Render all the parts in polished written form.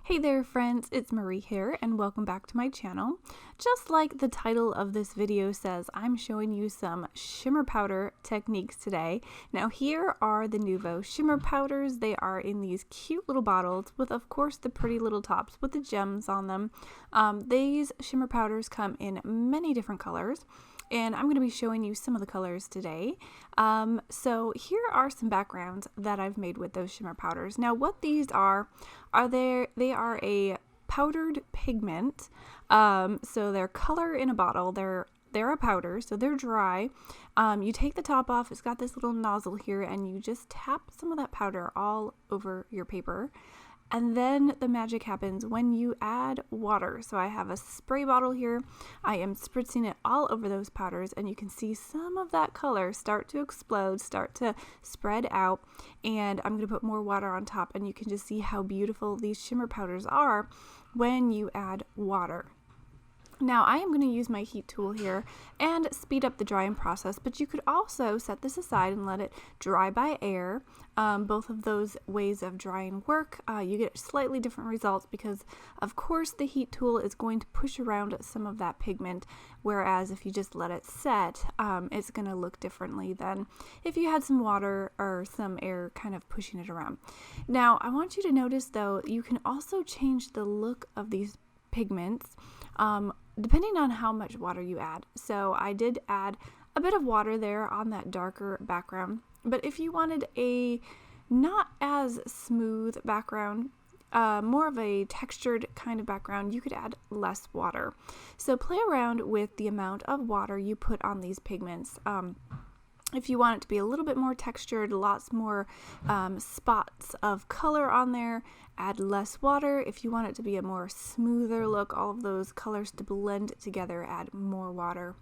Hey there friends, it's Marie here and welcome back to my channel. Just like the title of this video says, I'm showing you some shimmer powder techniques today. Now here are the Nuvo shimmer powders. They are in these cute little bottles with of course the pretty little tops with the gems on them. These shimmer powders come in many different colors, and I'm going to be showing you some of the colors today. So here are some backgrounds that I've made with those shimmer powders. Now what these are they are a powdered pigment. So they're color in a bottle. They're a powder, so they're dry. You take the top off, it's got this little nozzle here, and you just tap some of that powder all over your paper. And then the magic happens when you add water. So I have a spray bottle here. I am spritzing it all over those powders, and you can see some of that color start to explode, start to spread out. And I'm going to put more water on top, and you can just see how beautiful these shimmer powders are when you add water. Now I am going to use my heat tool here and speed up the drying process, but you could also set this aside and let it dry by air. Both of those ways of drying work. You get slightly different results because of course the heat tool is going to push around some of that pigment, whereas if you just let it set, it's going to look differently than if you had some water or some air kind of pushing it around. Now I want you to notice though, you can also change the look of these pigments depending on how much water you add. So I did add a bit of water there on that darker background, but if you wanted a not as smooth background, more of a textured kind of background, you could add less water. So play around with the amount of water you put on these pigments. If you want it to be a little bit more textured, lots more spots of color on there, add less water. If you want it to be a more smoother look, all of those colors to blend together, add more water.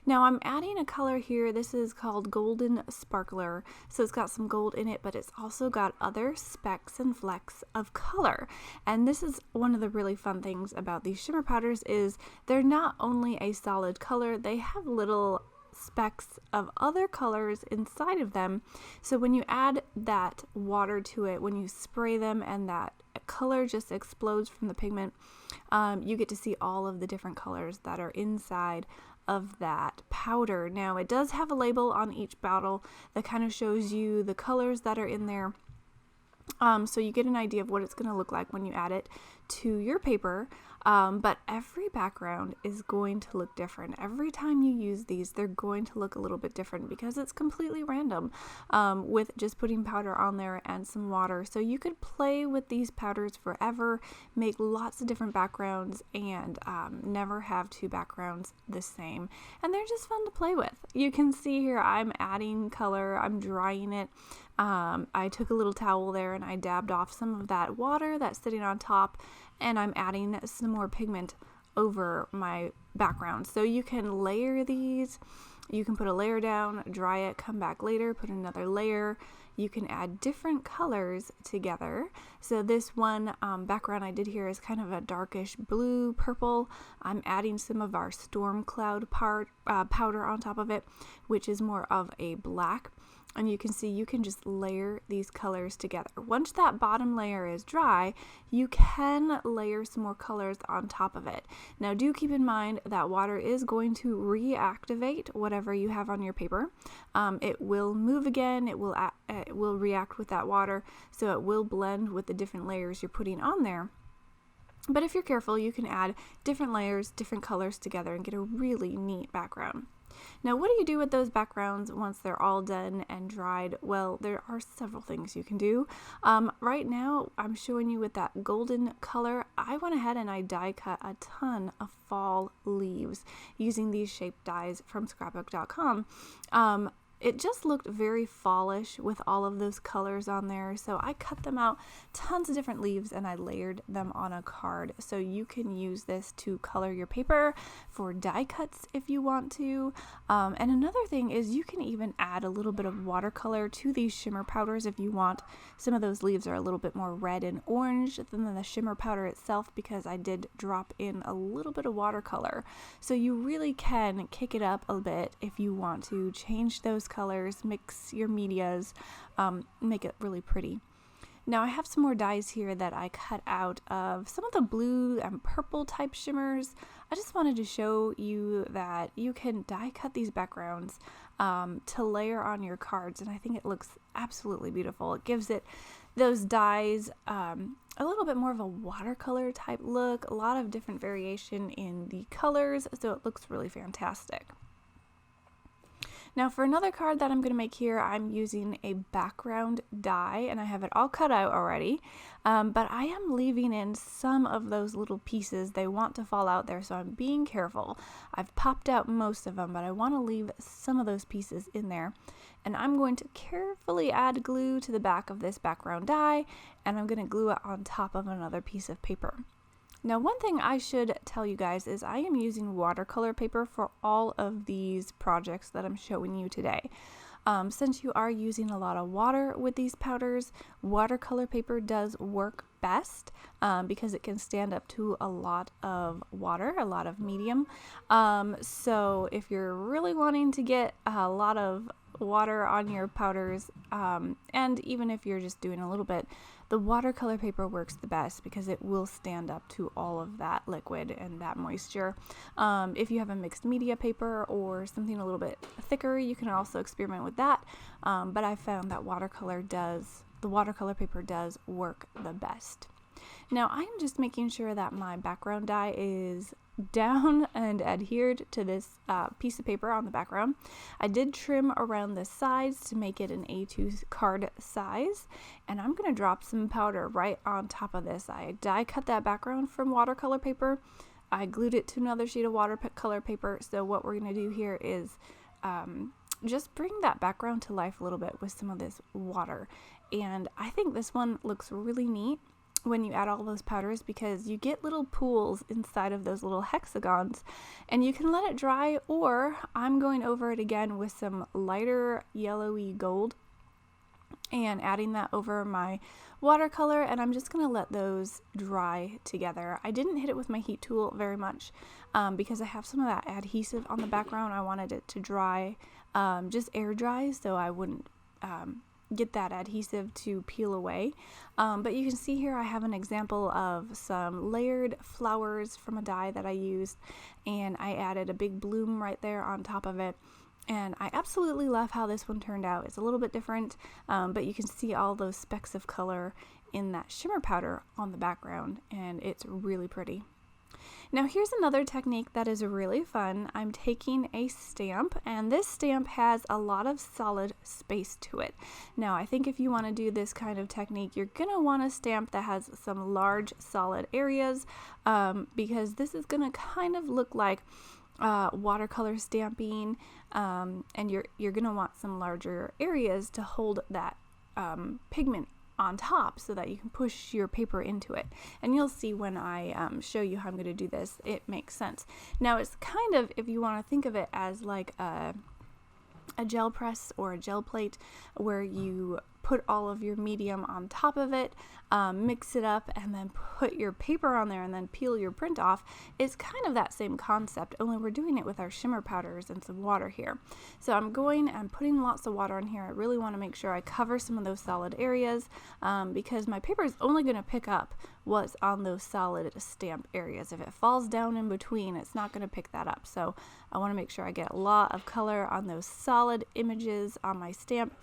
Now I'm adding a color here. This is called Golden Sparkler. So it's got some gold in it, but it's also got other specks and flecks of color. And this is one of the really fun things about these shimmer powders is they're not only a solid color, they have little specks of other colors inside of them. So when you add that water to it, when you spray them and that color just explodes from the pigment, you get to see all of the different colors that are inside of that powder. Now it does have a label on each bottle that kind of shows you the colors that are in there. So you get an idea of what it's going to look like when you add it to your paper, but every background is going to look different. Every time you use these, they're going to look a little bit different because it's completely random with just putting powder on there and some water. So you could play with these powders forever, make lots of different backgrounds, and never have two backgrounds the same. And they're just fun to play with. You can see here I'm adding color, I'm drying it. I took a little towel there and I dabbed off some of that water that's sitting on top, and I'm adding some more pigment over my background. So you can layer these, you can put a layer down, dry it, come back later, put another layer. You can add different colors together. So this one background I did here is kind of a darkish blue purple. I'm adding some of our storm cloud powder on top of it, which is more of a black. And you can see you can just layer these colors together. Once that bottom layer is dry, you can layer some more colors on top of it. Now do keep in mind that water is going to reactivate whatever you have on your paper. It will move again, it will react with that water, so it will blend with the different layers you're putting on there. But if you're careful, you can add different layers, different colors together and get a really neat background. Now, what do you do with those backgrounds once they're all done and dried? Well, there are several things you can do. Right now, I'm showing you with that golden color. I went ahead and I die cut a ton of fall leaves using these shape dies from scrapbook.com. It just looked very fallish with all of those colors on there, so I cut them out, tons of different leaves, and I layered them on a card. So you can use this to color your paper for die cuts if you want to. And another thing is you can even add a little bit of watercolor to these shimmer powders if you want. Some of those leaves are a little bit more red and orange than the shimmer powder itself because I did drop in a little bit of watercolor. So you really can kick it up a bit if you want to change those colors, mix your medias, make it really pretty. Now I have some more dies here that I cut out of some of the blue and purple type shimmers. I just wanted to show you that you can die cut these backgrounds to layer on your cards, and I think it looks absolutely beautiful. It gives it those dies a little bit more of a watercolor type look, a lot of different variation in the colors, so it looks really fantastic. Now for another card that I'm going to make here, I'm using a background die, and I have it all cut out already, but I am leaving in some of those little pieces. They want to fall out there, so I'm being careful. I've popped out most of them, but I want to leave some of those pieces in there. And I'm going to carefully add glue to the back of this background die, and I'm going to glue it on top of another piece of paper. Now, one thing I should tell you guys is I am using watercolor paper for all of these projects that I'm showing you today. Since you are using a lot of water with these powders, watercolor paper does work best because it can stand up to a lot of water, a lot of medium. So if you're really wanting to get a lot of water on your powders, and even if you're just doing a little bit, the watercolor paper works the best because it will stand up to all of that liquid and that moisture. If you have a mixed media paper or something a little bit thicker, you can also experiment with that, but I found that the watercolor paper does work the best. Now I'm just making sure that my background die is down and adhered to this piece of paper on the background. I did trim around the sides to make it an A2 card size, and I'm going to drop some powder right on top of this. I die cut that background from watercolor paper. I glued it to another sheet of watercolor paper, so what we're going to do here is just bring that background to life a little bit with some of this water. And I think this one looks really neat when you add all those powders, because you get little pools inside of those little hexagons, and you can let it dry, or I'm going over it again with some lighter yellowy gold and adding that over my watercolor, and I'm just going to let those dry together. I didn't hit it with my heat tool very much because I have some of that adhesive on the background. I wanted it to dry, just air dry, so I wouldn't get that adhesive to peel away. But you can see here I have an example of some layered flowers from a die that I used, and I added a big bloom right there on top of it. And I absolutely love how this one turned out. It's a little bit different, but you can see all those specks of color in that shimmer powder on the background, and it's really pretty. Now here's another technique that is really fun. I'm taking a stamp, and this stamp has a lot of solid space to it. Now I think if you want to do this kind of technique, you're going to want a stamp that has some large solid areas, because this is going to kind of look like watercolor stamping, and you're going to want some larger areas to hold that pigment on top so that you can push your paper into it. And you'll see when I show you how I'm going to do this, it makes sense. Now it's kind of, if you want to think of it as like a gel press or a gel plate, where you put all of your medium on top of it, mix it up, and then put your paper on there and then peel your print off. It's kind of that same concept, only we're doing it with our shimmer powders and some water here. So I'm putting lots of water on here. I really want to make sure I cover some of those solid areas, because my paper is only going to pick up what's on those solid stamp areas. If it falls down in between, it's not going to pick that up. So I want to make sure I get a lot of color on those solid images on my stamp.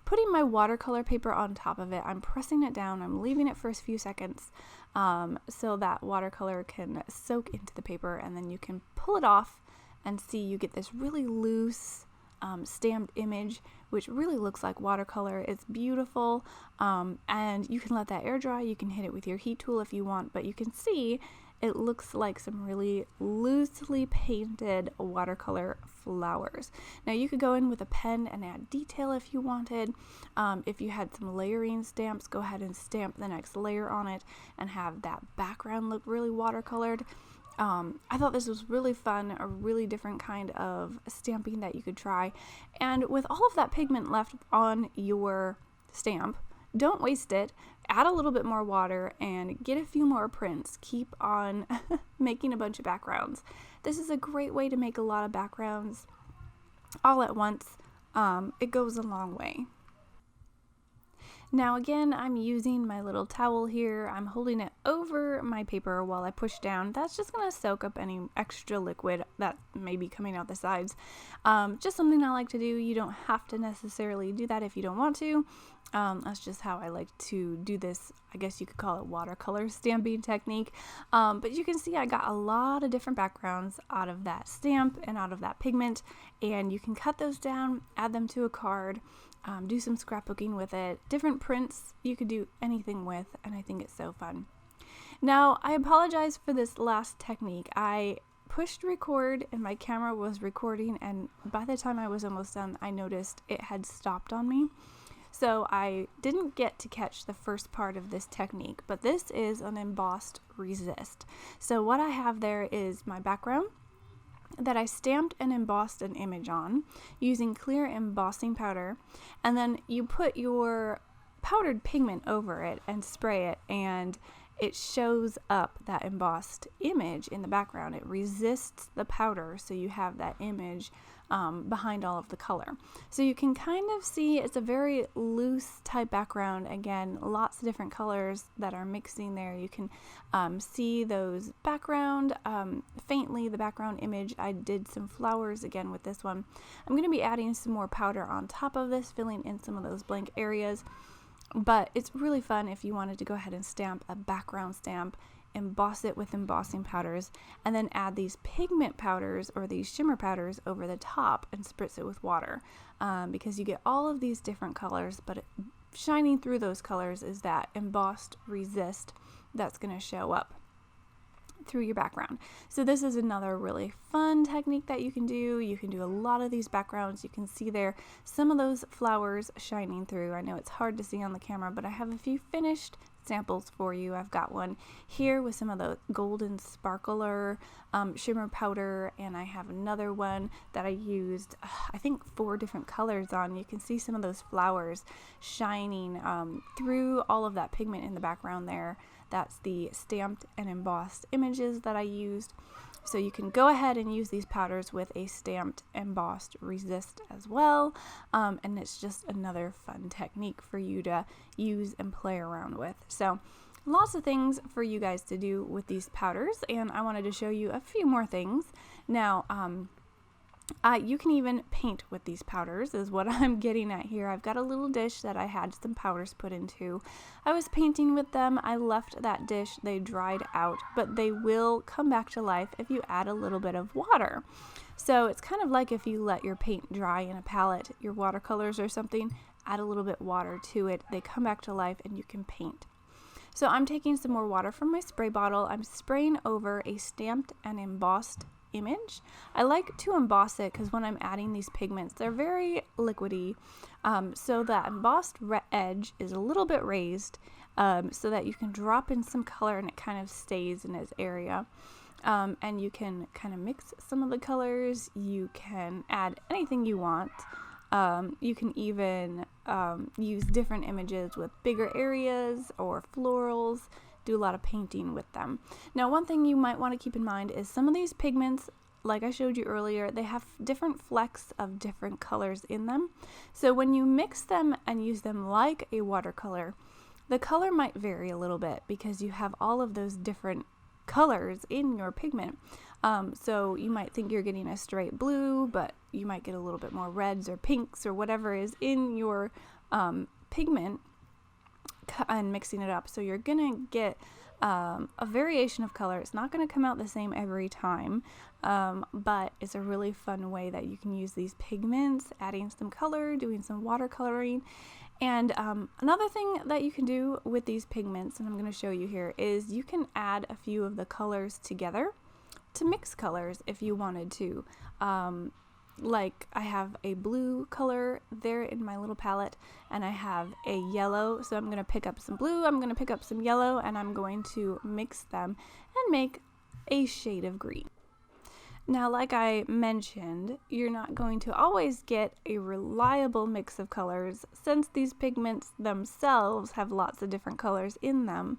Putting my watercolor paper on top of it, I'm pressing it down, I'm leaving it for a few seconds so that watercolor can soak into the paper, and then you can pull it off and see you get this really loose stamped image, which really looks like watercolor. It's beautiful, and you can let that air dry. You can hit it with your heat tool if you want, but you can see it looks like some really loosely painted watercolor flowers. Now you could go in with a pen and add detail if you wanted. If you had some layering stamps, go ahead and stamp the next layer on it and have that background look really watercolored. I thought this was really fun, a really different kind of stamping that you could try. And with all of that pigment left on your stamp, don't waste it. Add a little bit more water and get a few more prints. Keep on making a bunch of backgrounds. This is a great way to make a lot of backgrounds all at once. It goes a long way. Now again, I'm using my little towel here. I'm holding it over my paper while I push down. That's just going to soak up any extra liquid that may be coming out the sides. Just something I like to do. You don't have to necessarily do that if you don't want to. That's just how I like to do this. I guess you could call it watercolor stamping technique. But you can see I got a lot of different backgrounds out of that stamp and out of that pigment. And you can cut those down, add them to a card. Do some scrapbooking with it. Different prints you could do anything with, and I think it's so fun. Now, I apologize for this last technique. I pushed record and my camera was recording, and by the time I was almost done, I noticed it had stopped on me. So I didn't get to catch the first part of this technique, but this is an embossed resist. So what I have there is my background that I stamped and embossed an image on using clear embossing powder, and then you put your powdered pigment over it and spray it, and it shows up that embossed image in the background. It resists the powder, so you have that image behind all of the color. So you can kind of see it's a very loose type background. Again, lots of different colors that are mixing there. You can see those background, faintly the background image. I did some flowers again with this one. I'm going to be adding some more powder on top of this, filling in some of those blank areas. But it's really fun if you wanted to go ahead and stamp a background stamp, emboss it with embossing powders, and then add these pigment powders or these shimmer powders over the top and spritz it with water, because you get all of these different colors, but shining through those colors is that embossed resist that's going to show up through your background. So this is another really fun technique that you can do. You can do a lot of these backgrounds. You can see there some of those flowers shining through. I know it's hard to see on the camera, but I have a few finished samples for you. I've got one here with some of the golden sparkler shimmer powder, and I have another one that I used I think 4 different colors on. You can see some of those flowers shining through all of that pigment in the background there. That's the stamped and embossed images that I used. So you can go ahead and use these powders with a stamped embossed resist as well. And it's just another fun technique for you to use and play around with. So lots of things for you guys to do with these powders, and I wanted to show you a few more things. Now, you can even paint with these powders is what I'm getting at here. I've got a little dish that I had some powders put into. I was painting with them. I left that dish. They dried out, but they will come back to life if you add a little bit of water. So it's kind of like if you let your paint dry in a palette, your watercolors or something, add a little bit water to it. They come back to life and you can paint. So I'm taking some more water from my spray bottle. I'm spraying over a stamped and embossed image. I like to emboss it because when I'm adding these pigments, they're very liquidy, so that embossed edge is a little bit raised, so that you can drop in some color and it kind of stays in its area. And you can kind of mix some of the colors. You can add anything you want. You can even use different images with bigger areas or florals. Do a lot of painting with them. Now, one thing you might want to keep in mind is some of these pigments, like I showed you earlier, they have different flecks of different colors in them. So when you mix them and use them like a watercolor, the color might vary a little bit because you have all of those different colors in your pigment. So you might think you're getting a straight blue, but you might get a little bit more reds or pinks or whatever is in your pigment, and mixing it up. So you're gonna get a variation of color. It's not gonna come out the same every time, but it's a really fun way that you can use these pigments, adding some color, doing some watercoloring. And another thing that you can do with these pigments, and I'm going to show you here, is you can add a few of the colors together to mix colors if you wanted to. Like I have a blue color there in my little palette, and I have a yellow, so I'm going to pick up some blue, I'm going to pick up some yellow, and I'm going to mix them and make a shade of green. Now, like I mentioned, you're not going to always get a reliable mix of colors since these pigments themselves have lots of different colors in them.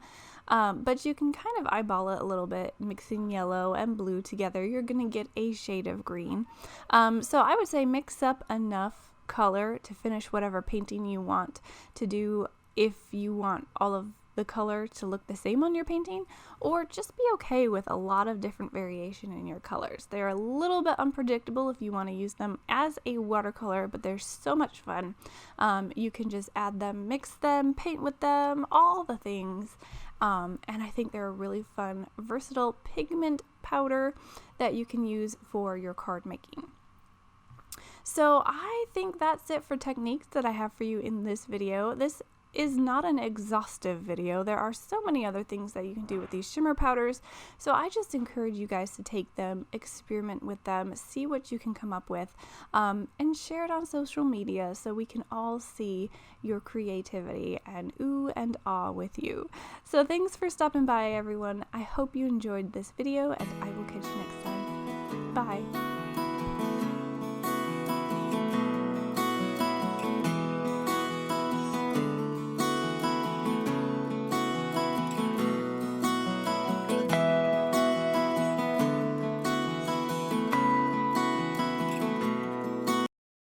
But you can kind of eyeball it a little bit, mixing yellow and blue together. You're going to get a shade of green. So I would say mix up enough color to finish whatever painting you want to do if you want all of the color to look the same on your painting, or just be okay with a lot of different variation in your colors. They're a little bit unpredictable if you want to use them as a watercolor, but they're so much fun. You can just add them, mix them, paint with them, all the things. And I think they're a really fun, versatile pigment powder that you can use for your card making. So I think that's it for techniques that I have for you in this video. This is not an exhaustive video. There are so many other things that you can do with these shimmer powders, so I just encourage you guys to take them, experiment with them, see what you can come up with, and share it on social media so we can all see your creativity and ooh and ah with you. So thanks for stopping by, everyone. I hope you enjoyed this video, and I will catch you next time. Bye.